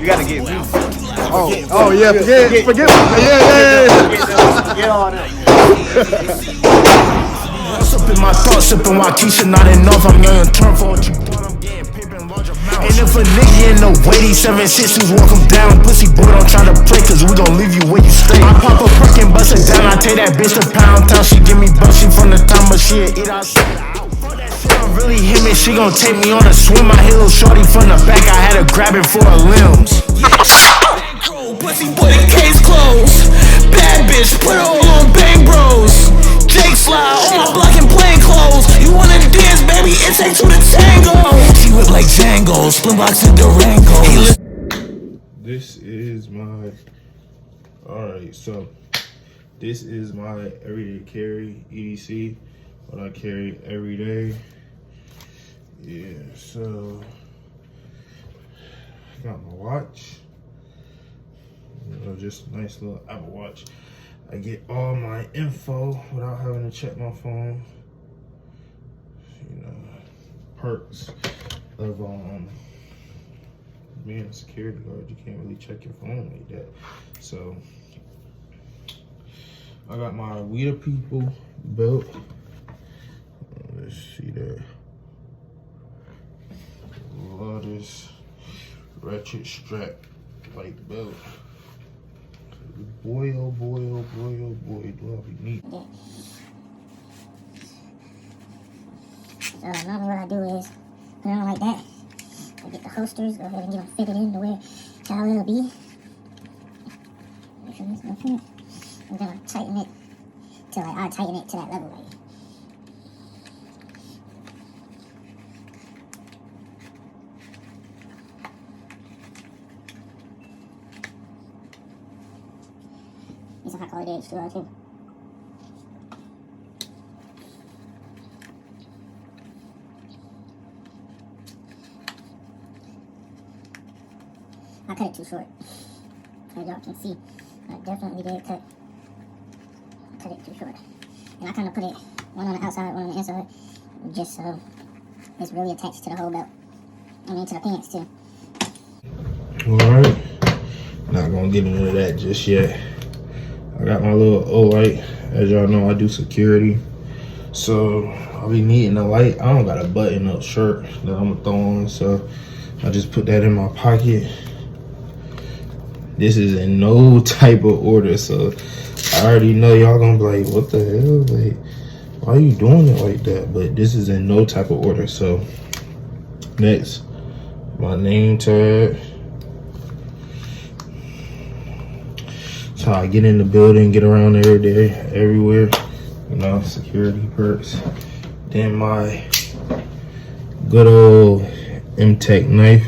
You gotta get me. Oh yeah, forget. Yeah. Get all that. Up in my thoughts, sipping Waukesha, not enough. I'm young and turn for what you want. I'm getting paper in large amounts. And if a nigga in the way, these 7-6s walk him down. Pussy boy, don't try to play, cause we gon' leave you where you stay. I pop a perk and bust it down. I take that bitch to Pound Town. She give me bucks, she from the town, but she'll eat outside. Don't really hit me, she gon' take me on a swim. I hit little shorty from the back, I had to grab it for her limbs. Pussy boy, the case closed. Bad bitch, put her all on Bang Bros. Jake fly on my block in plain clothes. You wanna dance, baby? It takes two to tango. She whip like Django, split box in Durango. This is my. Alright, so this is my everyday carry, EDC. What I carry every day. Yeah, so I got my watch. You know, just a nice little Apple Watch. I get all my info without having to check my phone. You know, perks of being a security guard. You can't really check your phone like that. So I got my We the People belt. Let's see that. Love this ratchet strap like belt. Boy, oh boy, oh boy, oh boy, do I be neat. So normally what I do is put it on like that. I get the holsters, go ahead and get them fitted in to where how it'll be. And then I tighten it till I tighten it to that level right. These are hot color days too. I cut it too short, as y'all can see. I definitely did cut it too short. And I kind of put it one on the outside, one on the inside, just so it's really attached to the whole belt. I mean, to the pants too. Alright, not gonna get into that just yet. I got my little O-light. As y'all know, I do security. So I'll be needing a light. I don't got a button up shirt that I'm gonna throw on, so I just put that in my pocket. This is in no type of order, so I already know y'all gonna be like, what the hell? Like, why are you doing it like that? But this is in no type of order. So next, my name tag. That's how I get in the building, get around every day, everywhere. You know, security perks. Then my good old M-Tech knife.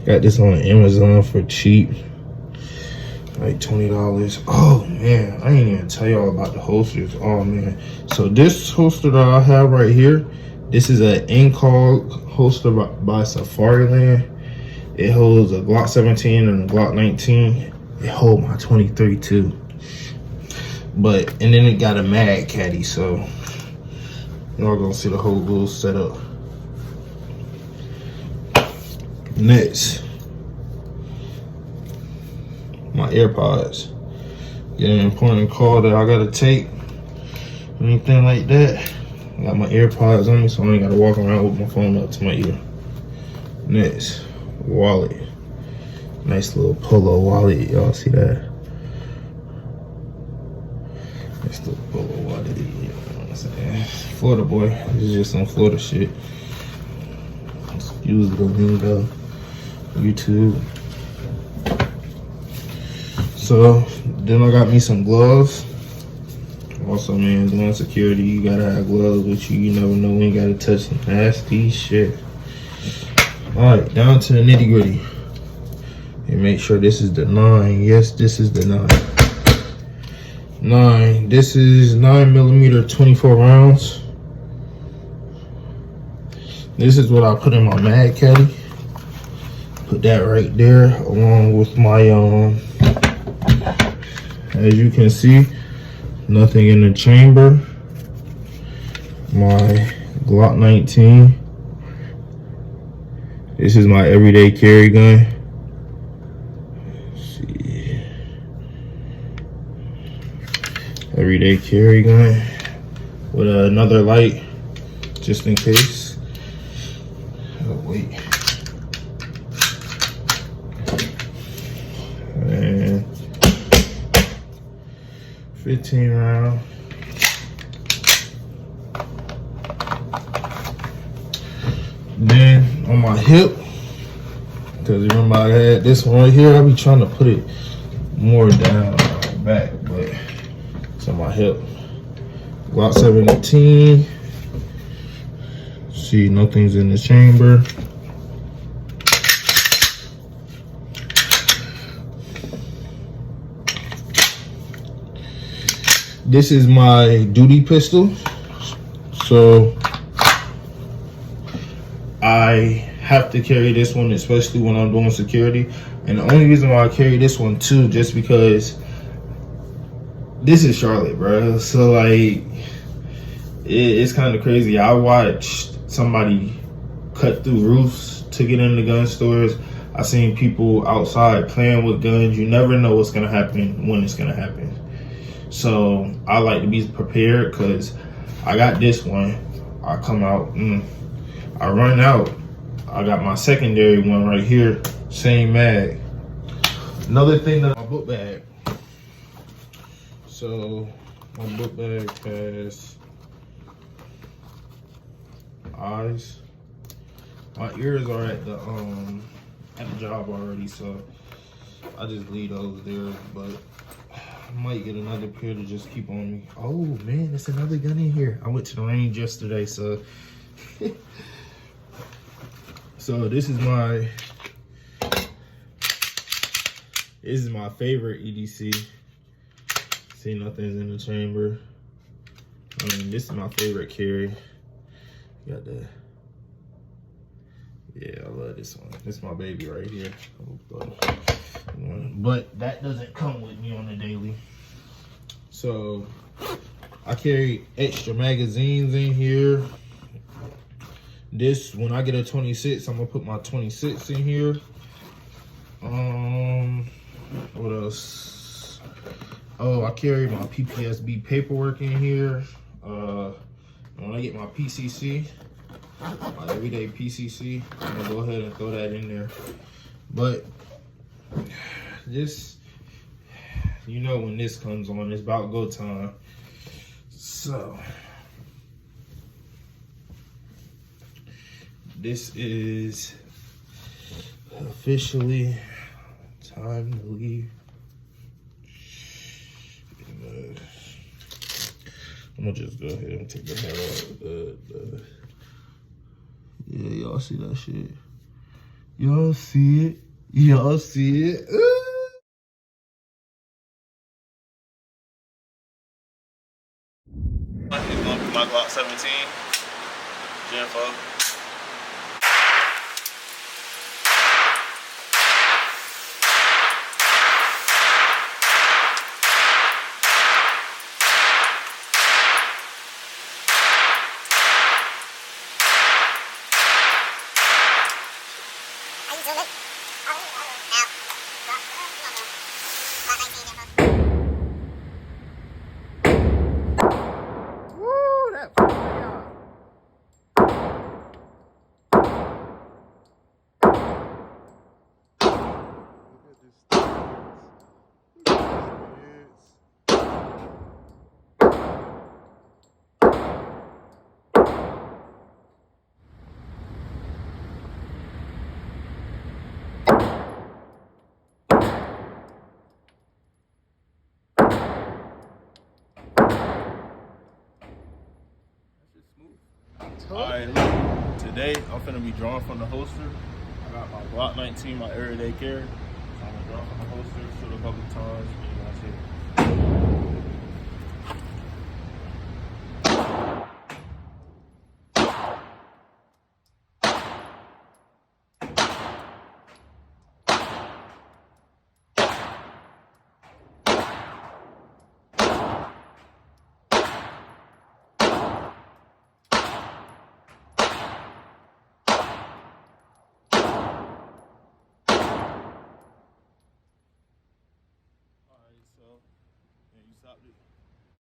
Got this on Amazon for cheap, like $20. Oh man, I ain't even tell y'all about the holsters. Oh man, so this holster that I have right here, this is an Incog holster by Safariland. It holds a Glock 17 and a Glock 19. It holds my 23 too. But and then it got a mag caddy, so y'all gonna see the whole little setup. Next, my AirPods. Get an important call that I gotta take, anything like that. I got my AirPods on me, so I ain't gotta walk around with my phone up to my ear. Next, wallet. Nice little polo wallet, y'all see that? Nice little polo wallet, you know what I'm saying? Florida boy, this is just some Florida shit. Excuse the lingo. YouTube. So then I got me some gloves. Also, man, doing security, you gotta have gloves with you. You never know when you gotta touch some nasty shit. Alright, down to the nitty gritty. And make sure this is the 9. Yes, this is the 9. 9. This is 9mm 24 rounds. This is what I put in my mag caddy. Put that right there along with my as you can see, nothing in the chamber. My Glock 19. This is my everyday carry gun. Let's see. Everyday carry gun with another light just in case. Oh, wait. And 15 round. Then on my hip, because remember I had this one right here, I be trying to put it more down back, but it's on my hip. Glock 17. See, nothing's in the chamber. This is my duty pistol. So I have to carry this one, especially when I'm doing security. And the only reason why I carry this one too, just because this is Charlotte, bro. So like, it's kind of crazy. I watched somebody cut through roofs to get in the gun stores. I seen people outside playing with guns. You never know what's gonna happen when it's gonna happen. So I like to be prepared, because I got this one. I come out, I run out. I got my secondary one right here, same mag. Another thing, that my book bag. So my book bag has eyes. My ears are at the job already, so I just leave those there. But I might get another pair to just keep on me. Oh man, there's another gun in here. I went to the range yesterday, so so this is my favorite EDC. See, nothing's in the chamber. I mean, this is my favorite carry. Got the, yeah, I love this one. This is my baby right here. But that doesn't come with me on the daily. So I carry extra magazines in here. This, when I get a 26, I'm gonna put my 26 in here. What else? Oh, I carry my PPSB paperwork in here. When I get my PCC, my everyday PCC, I'm gonna go ahead and throw that in there. But just, you know, when this comes on, it's about go time. So this is officially time to leave. I'm gonna just go ahead and take the hair out. Yeah, y'all see that shit? Y'all see it? Y'all see it? He's going through my Glock 17. Gen 4. Alright, look, today I'm finna be drawing from the holster. I got my Glock 19, my everyday carry. So I'm gonna draw from the holster, shoot a couple times, and that's it. So, and you stopped it.